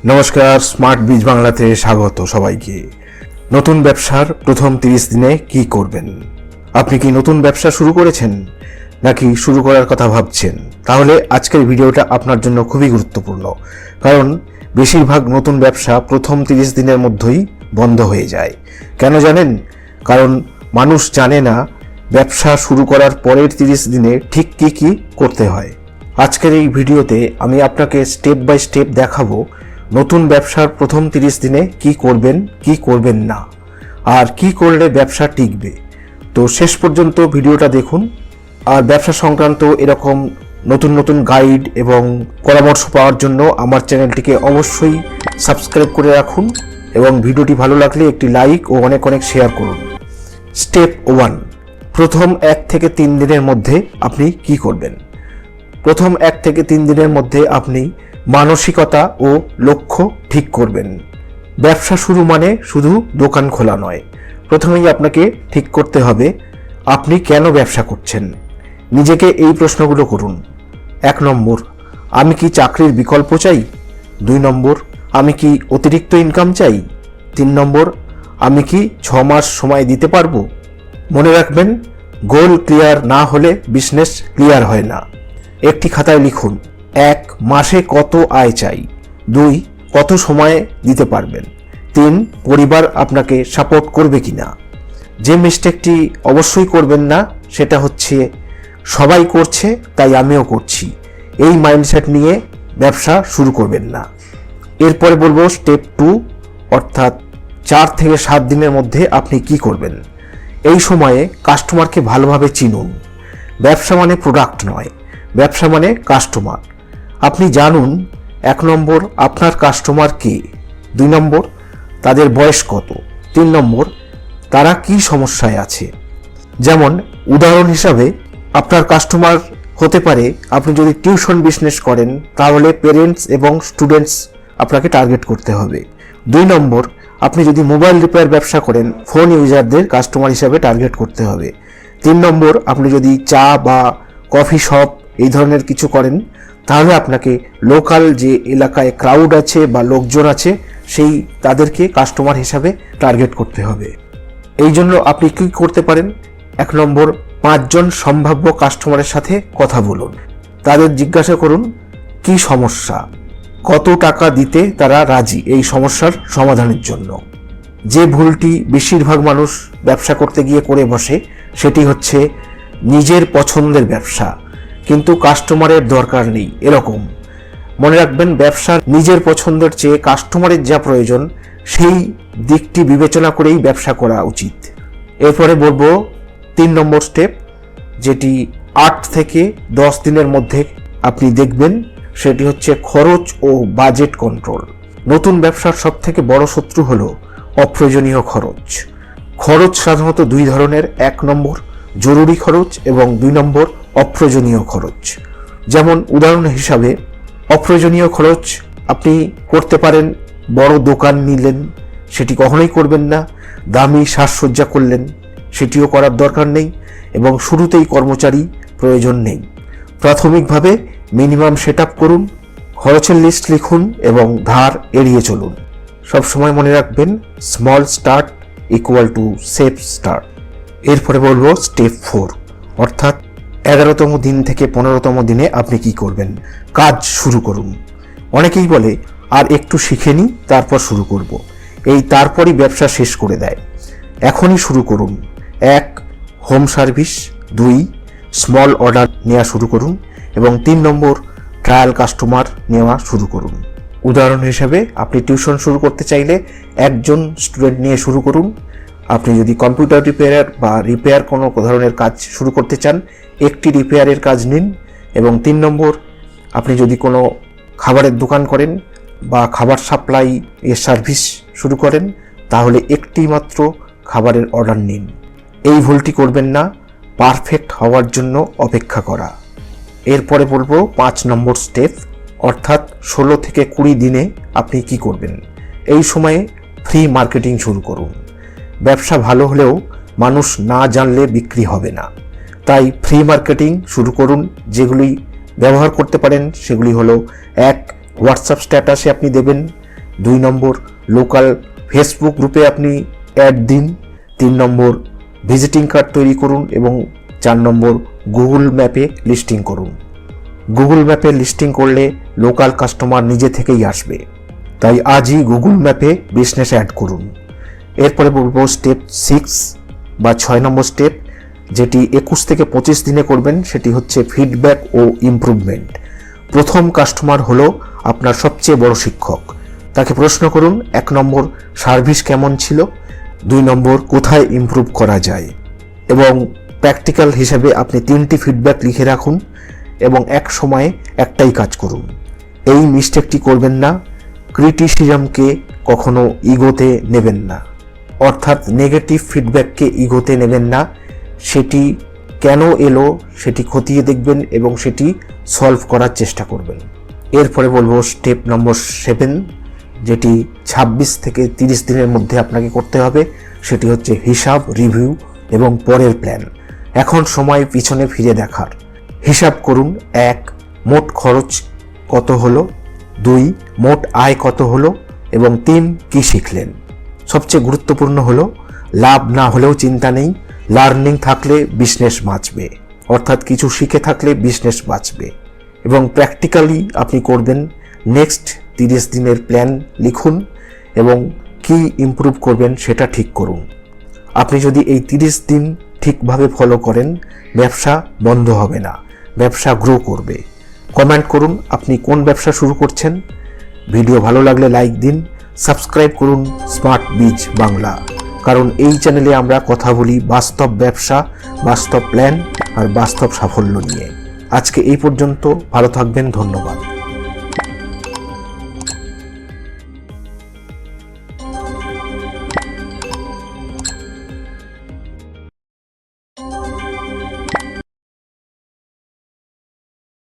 নমস্কার, স্মার্ট বীজ বাংলাতে স্বাগত সবাইকে। নতুন ব্যবসার প্রথম 30 দিনে কি করবেন? আপনি কি নতুন ব্যবসা শুরু করেছেন নাকি শুরু করার কথা ভাবছেন? তাহলে আজকের ভিডিওটা আপনার জন্য খুবই গুরুত্বপূর্ণ, কারণ বেশিরভাগ নতুন ব্যবসা প্রথম 30 দিনের মধ্যেই বন্ধ হয়ে যায়। কেন জানেন? কারণ মানুষ জানে না ব্যবসা শুরু করার পরের 30 দিনে ঠিক কি কি করতে হয়। আজকের এই ভিডিওতে আমি আপনাকে স্টেপ বাই স্টেপ দেখাবো নতুন ব্যবসার প্রথম 30 দিনে কি করবেন, কি করবেন না, আর কি করলে ব্যবসা টিকবে। তো শেষ পর্যন্ত ভিডিওটা দেখুন। আর ব্যবসা সংক্রান্ত এরকম নতুন নতুন গাইড এবং পরামর্শ পাওয়ার জন্য আমার চ্যানেলটিকে অবশ্যই সাবস্ক্রাইব করে রাখুন এবং ভিডিওটি ভালো লাগলে একটি লাইক ও অনেক অনেক শেয়ার করুন। স্টেপ 1, প্রথম 1 থেকে 3 দিনের মধ্যে আপনি কি করবেন? প্রথম 1 থেকে 3 দিনের মধ্যে আপনি মানসিকতা ও লক্ষ্য ঠিক করবেন। ব্যবসা শুরু মানে শুধু দোকান খোলা নয়। প্রথমেই আপনাকে ঠিক করতে হবে আপনি কেন ব্যবসা করছেন। নিজেকে এই প্রশ্নগুলো করুন। 1 নম্বর, আমি কি চাকরির বিকল্প চাই? 2 নম্বর, আমি কি অতিরিক্ত ইনকাম চাই? 3 নম্বর, আমি কি 6 মাস সময় দিতে পারবো? মনে রাখবেন, গোল ক্লিয়ার না হলে বিজনেস ক্লিয়ার হয় না। একটি খাতায় লিখুন, 1 মাসে কত আয় চাই, 2 কত সময় দিতে পারবেন, 3 পরিবার আপনাকে সাপোর্ট করবে কিনা। যে মিস্টেকটি অবশ্যই করবেন না সেটা হচ্ছে সবাই করছে তাই আমিও করছি, এই মাইন্ডসেট নিয়ে ব্যবসা শুরু করবেন না। এরপরে বলবো স্টেপ 2, অর্থাৎ 4 থেকে 7 দিনের মধ্যে আপনি কি করবেন। এই সময়ে কাস্টমারকে ভালোভাবে চিনুন। ব্যবসা মানে প্রোডাক্ট নয়, ব্যবসা মানে কাস্টমার। আপনি জানুন 1 নম্বর আপনার কাস্টমার কে, 2 নম্বর তাদের বয়স কত, 3 নম্বর তারা কি সমস্যায় আছে। যেমন উদাহরণ হিসাবে আপনার কাস্টমার হতে পারে, আপনি যদি টিউশন বিজনেস করেন তাহলে পেরেন্টস এবং স্টুডেন্টস আপনাকে টার্গেট করতে হবে। 2 নম্বর আপনি যদি মোবাইল রিপেয়ার ব্যবসা করেন ফোন ইউজারদের কাস্টমার হিসাবে টার্গেট করতে হবে। 3 নম্বর আপনি যদি চা বা কফি শপ এই ধরনের কিছু করেন তাহলে আপনাকে লোকাল যে এলাকায় ক্রাউড আছে বা লোকজন আছে সেই তাদেরকে কাস্টমার হিসাবে টার্গেট করতে হবে। এই জন্য আপনি কি করতে পারেন? 1 নম্বর 5 জন সম্ভাব্য কাস্টমারের সাথে কথা বলুন। তাদের জিজ্ঞাসা করুন কি সমস্যা, কত টাকা দিতে তারা রাজি এই সমস্যার সমাধানের জন্য। যে ভুলটি বেশিরভাগ মানুষ ব্যবসা করতে গিয়ে করে বসে সেটি হচ্ছে নিজের পছন্দের ব্যবসা কিন্তু কাস্টমারের দরকার নেই, এরকম। মনে রাখবেন, ব্যবসার নিজের পছন্দের চেয়ে কাস্টমারের যা প্রয়োজন সেই দিকটি বিবেচনা করেই ব্যবসা করা উচিত। এরপরে বলবো 3 নম্বর স্টেপ, যেটি 8 থেকে 10 দিনের মধ্যে আপনি দেখবেন, সেটি হচ্ছে খরচ ও বাজেট কন্ট্রোল। নতুন ব্যবসার সব থেকে বড় শত্রু হলো অপ্রয়োজনীয় খরচ। খরচ সাধারণত 2 ধরনের, 1 নম্বর জরুরি খরচ এবং 2 নম্বর অপ্রয়োজনীয় খরচ। যেমন উদাহরণ হিসাবে অপ্রয়োজনীয় খরচ আপনি করতে পারেন, বড় দোকান নিলেন, সেটি কখনোই করবেন না। দামি সাজসজ্জা করলেন, সেটিও করার দরকার নেই এবং শুরুতেই কর্মচারী প্রয়োজন নেই। প্রাথমিকভাবে মিনিমাম সেট আপ করুন, খরচের লিস্ট লিখুন এবং ধার এড়িয়ে চলুন। সবসময় মনে রাখবেন, small start equal to safe start. এরপরে বলবো স্টেপ 4, অর্থাৎ 11তম দিন থেকে 15তম দিনে আপনি কি করবেন? কাজ শুরু করুন। অনেকেই বলে আর একটু শিখে নিই তারপর শুরু করব, এই তারপরই ব্যবসা শেষ করে দেয়। এখনই শুরু করুন। 1 হোম সার্ভিস, 2 স্মল অর্ডার নেওয়া শুরু করুন এবং 3 নম্বর ট্রায়াল কাস্টমার নেওয়া শুরু করুন। উদাহরণ হিসেবে আপনি টিউশন শুরু করতে চাইলে 1 জন স্টুডেন্ট নিয়ে শুরু করুন। আপনি যদি কম্পিউটার রিপেয়ার বা রিপেয়ার কোনো ধরনের কাজ শুরু করতে চান, একটি রিপেয়ারের কাজ নিন। এবং 3 নম্বর আপনি যদি কোনো খাবারের দোকান করেন বা খাবার সাপ্লাই এর সার্ভিস শুরু করেন তাহলে একটি মাত্র খাবারের অর্ডার নিন। এই ভুলটি করবেন না, পারফেক্ট হওয়ার জন্য অপেক্ষা করা। এরপরে বলবো 5 নম্বর স্টেপ, অর্থাৎ 16 থেকে 20 দিনে আপনি কি করবেন। এই সময়ে ফ্রি মার্কেটিং শুরু করুন। ব্যবসা ভালো হলেও মানুষ না জানলে বিক্রি হবে না, তাই ফ্রি মার্কেটিং শুরু করুন। যেগুলি ব্যবহার করতে পারেন সেগুলি হলো 1 হোয়াটসঅ্যাপ স্ট্যাটাসে আপনি দেবেন, 2 নম্বর লোকাল ফেসবুক গ্রুপে আপনি অ্যাড দিন। 3 নম্বর ভিজিটিং কার্ড তৈরি করুন এবং 4 নম্বর গুগল ম্যাপে লিস্টিং করুন। গুগল ম্যাপে লিস্টিং করলে লোকাল কাস্টমার নিজে থেকেই আসবে, তাই আজই গুগল ম্যাপে বিজনেস অ্যাড করুন। এরপরে বলবো স্টেপ 6 বা 6 নম্বর স্টেপ, যেটি 21 থেকে 25 দিনে করবেন, সেটি হচ্ছে ফিডব্যাক ও ইমপ্রুভমেন্ট। প্রথম কাস্টমার হলো আপনার সবচেয়ে বড় শিক্ষক। তাকে প্রশ্ন করুন 1 নম্বর সার্ভিস কেমন ছিল, 2 নম্বর কোথায় ইমপ্রুভ করা যায়, এবং প্র্যাকটিক্যাল হিসেবে আপনি 3টি ফিডব্যাক লিখে রাখুন এবং এক সময়ে একটাই কাজ করুন। এই মিস্টেকটি করবেন না, ক্রিটিসিজমকে কখনো ইগোতে নেবেন না, অর্থাৎ নেগেটিভ ফিডব্যাককে ইগোতে নেবেন না। সেটি কেন এলো সেটি খতিয়ে দেখবেন এবং সেটি সলভ করার চেষ্টা করবেন। এরপরে বলবো স্টেপ নম্বর 7, যেটি 26 থেকে 30 দিনের মধ্যে আপনাকে করতে হবে। সেটি হচ্ছে হিসাব, রিভিউ এবং পরের প্ল্যান। এখন সময় পিছনে ফিরে দেখার। হিসাব করুন, 1 মোট খরচ কত হলো, 2 মোট আয় কত হলো এবং 3 কি শিখলেন। সবচেয়ে গুরুত্বপূর্ণ হলো লাভ না হলেও চিন্তা নেই, লার্নিং থাকলে বিজনেস বাঁচবে, অর্থাৎ কিছু শিখে থাকলে বিজনেস বাঁচবে। এবং প্র্যাকটিক্যালি আপনি করবেন। নেক্সট 30 দিনের প্ল্যান লিখুন এবং কি ইমপ্রুভ করবেন সেটা ঠিক করুন। আপনি যদি এই 30 দিন ঠিকভাবে ফলো করেন, ব্যবসা বন্ধ হবে না, ব্যবসা গ্রো করবে। কমেন্ট করুন আপনি কোন ব্যবসা শুরু করছেন। ভিডিও ভালো লাগলে লাইক দিন, সাবস্ক্রাইব করুন স্মার্ট বিজ বাংলা, কারণ এই চ্যানেলে আমরা কথা বলি বাস্তব ব্যবসা, বাস্তব প্ল্যান আর বাস্তব সাফল্য নিয়ে। আজকে এই পর্যন্ত, ভালো থাকবেন, ধন্যবাদ।